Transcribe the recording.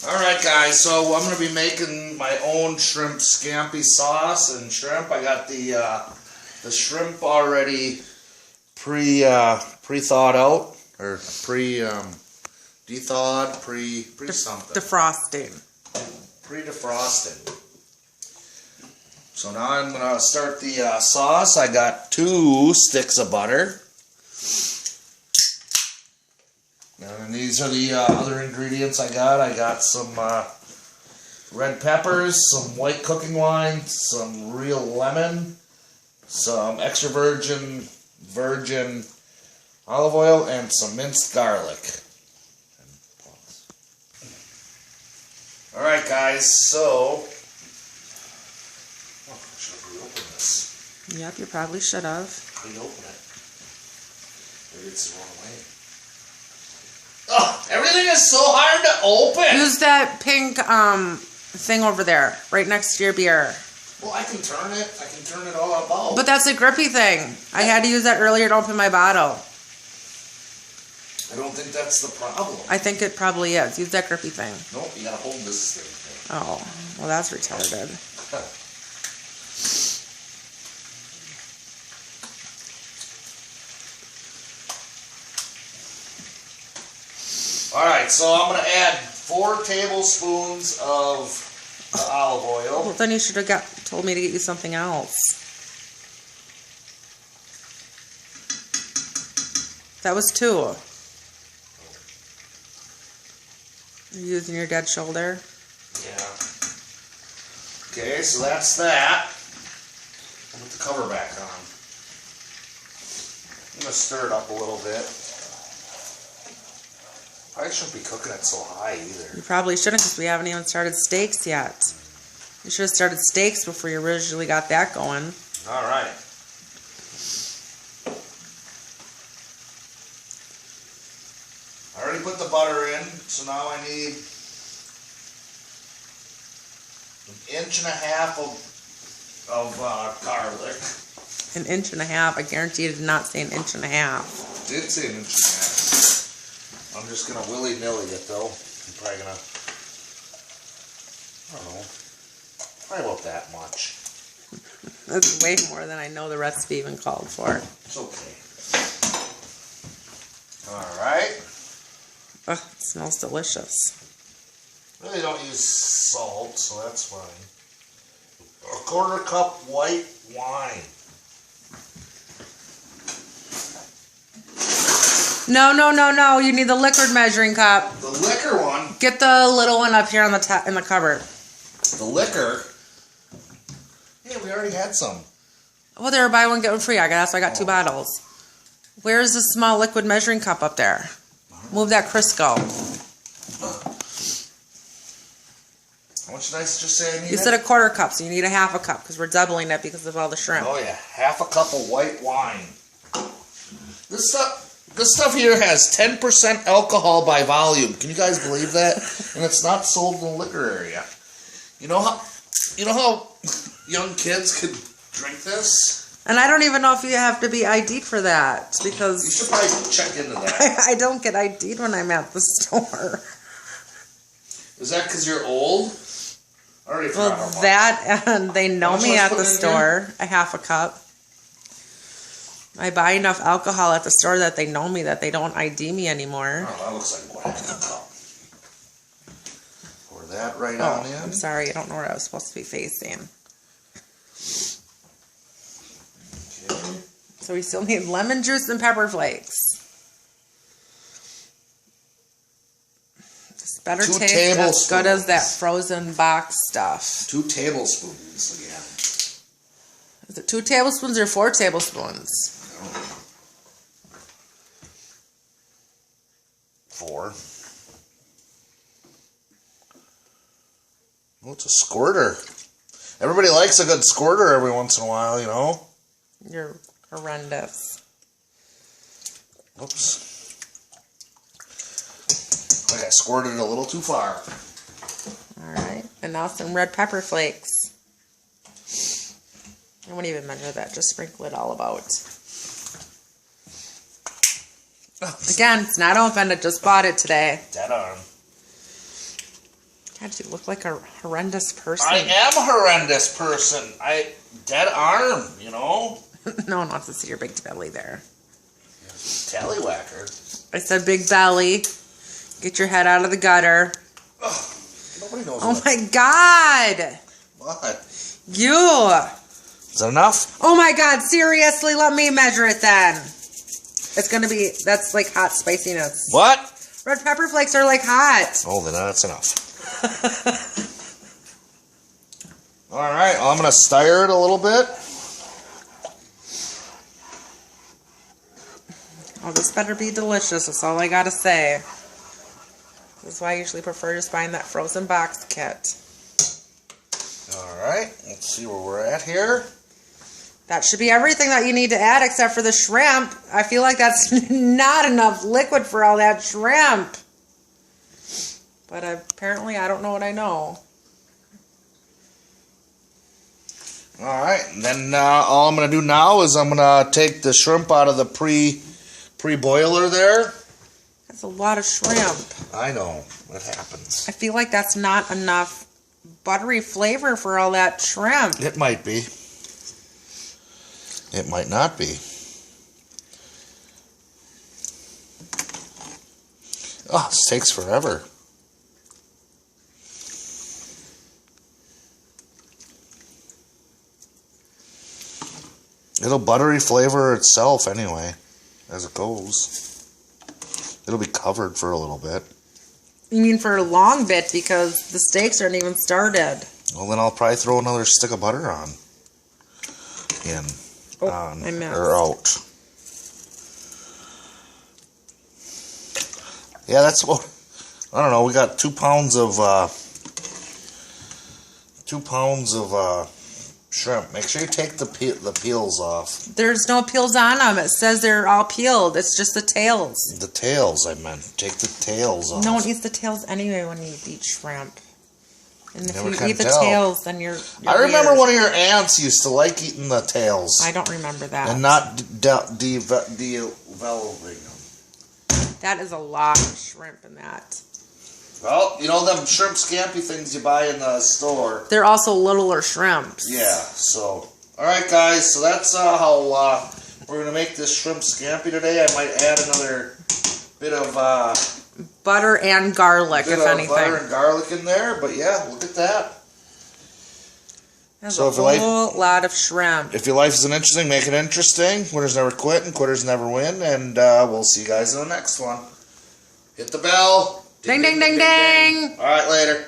Alright guys, so I'm going to be making my own shrimp scampi sauce and shrimp. I got the shrimp already pre-thawed out, or de-thawed, pre-something. Defrosting. Pre-defrosted. So now I'm going to start the sauce. I got 2 sticks of butter. And these are the other ingredients I got. I got some red peppers, some white cooking wine, some real lemon, some extra virgin olive oil, and some minced garlic. Alright guys, so... Oh, I should have reopened this. Yep, you probably should have. Reopen it. Maybe it's the wrong way. Oh, everything is so hard to open. Use that pink thing over there, right next to your beer. Well, I can turn it. I can turn it all about. But that's a grippy thing. I had to use that earlier to open my bottle. I don't think that's the problem. I think it probably is. Use that grippy thing. Nope, you gotta hold this thing. Oh, well, that's retarded. Alright, so I'm going to add 4 tablespoons of olive oil. Well, then you should have told me to get you something else. That was 2. You're using your dead shoulder? Yeah. Okay, so that's that. I'll put the cover back on. I'm going to stir it up a little bit. I shouldn't be cooking it so high either. You probably shouldn't, because we haven't even started steaks yet. You should have started steaks before you originally got that going. Alright. I already put the butter in, so now I need 1.5 inches of garlic. 1.5 inches. I guarantee you did not say 1.5 inches. Did say 1.5 inches. I'm just going to willy-nilly it, though. I'm probably going to, I don't know, probably about that much. That's way more than I know the recipe even called for. It's okay. Alright. Ugh, it smells delicious. Really don't use salt, so that's fine. 1/4 cup white wine. No. You need the liquid measuring cup. The liquor one? Get the little one up here on the top in the cupboard. The liquor? Yeah, we already had some. Well, they were buy one, get one free. That's why I got 2 bottles. Where's the small liquid measuring cup up there? Move that Crisco. How much did I just say I needed? You said 1/4 cup, so you need 1/2 cup because we're doubling it because of all the shrimp. Oh yeah, 1/2 cup of white wine. This stuff here has 10% alcohol by volume. Can you guys believe that? And it's not sold in the liquor area. You know how young kids could drink this? And I don't even know if you have to be ID'd for that, because you should probably check into that. I don't get ID'd when I'm at the store. Is that because you're old? I already forgot how much. That, and they know me at the store. 1/2 cup. I buy enough alcohol at the store that they know me, that they don't ID me anymore. Oh, that looks like 1/2 cup. Pour that right on in. I'm sorry, I don't know where I was supposed to be facing. Okay. So we still need lemon juice and pepper flakes. This better taste as good as that frozen box stuff. 2 tablespoons again. Is it 2 tablespoons or 4 tablespoons? 4. Oh, it's a squirter. Everybody likes a good squirter every once in a while, you know. You're horrendous. Oops. I think I squirted it a little too far. Alright, and now some red pepper flakes. I won't even measure that, just sprinkle it all about. Again, it's not open, I just bought it today. Dead on. God, you look like a horrendous person. I am a horrendous person. Dead arm, you know? No one wants to see your big belly there. Tallywhacker. I said big belly. Get your head out of the gutter. Ugh, nobody knows. Oh my God. What? You. Is that enough? Oh my God, seriously, let me measure it then. It's gonna be, that's like hot spiciness. What? Red pepper flakes are like hot. Oh, then that's enough. Alright, well, I'm going to stir it a little bit. Oh, this better be delicious, that's all I gotta say. This is why I usually prefer just buying that frozen box kit. Alright, let's see where we're at here. That should be everything that you need to add except for the shrimp. I feel like that's not enough liquid for all that shrimp. But apparently I don't know what I know. Alright, then all I'm going to do now is I'm going to take the shrimp out of the pre-boiler there. That's a lot of shrimp. I know, it happens. I feel like that's not enough buttery flavor for all that shrimp. It might be. It might not be. Oh, this takes forever. It'll buttery flavor itself anyway, as it goes. It'll be covered for a little bit. You mean for a long bit because the steaks aren't even started. Well, then I'll probably throw another stick of butter on. I missed. Or out. Yeah, that's what, I don't know, we got 2 pounds of, shrimp. Make sure you take the peels off. There's no peels on them. It says they're all peeled. It's just the tails. The tails, I meant. Take the tails off. No one eats the tails anyway when you eat shrimp. And if Never you can eat the tell. tails, then you're I remember weird. one of your aunts used to like eating the tails. I don't remember that. And not developing them. That is a lot of shrimp in that. Well, you know them shrimp scampi things you buy in the store. They're also littler shrimps. Yeah, so. Alright guys, so that's how we're going to make this shrimp scampi today. I might add another bit of butter and garlic, if anything. Butter and garlic in there, but yeah, look at that. That's So a whole lot of shrimp. If your life isn't interesting, make it interesting. Winners never quit and quitters never win. And we'll see you guys in the next one. Hit the bell. Ding, ding, ding, ding. All right, later.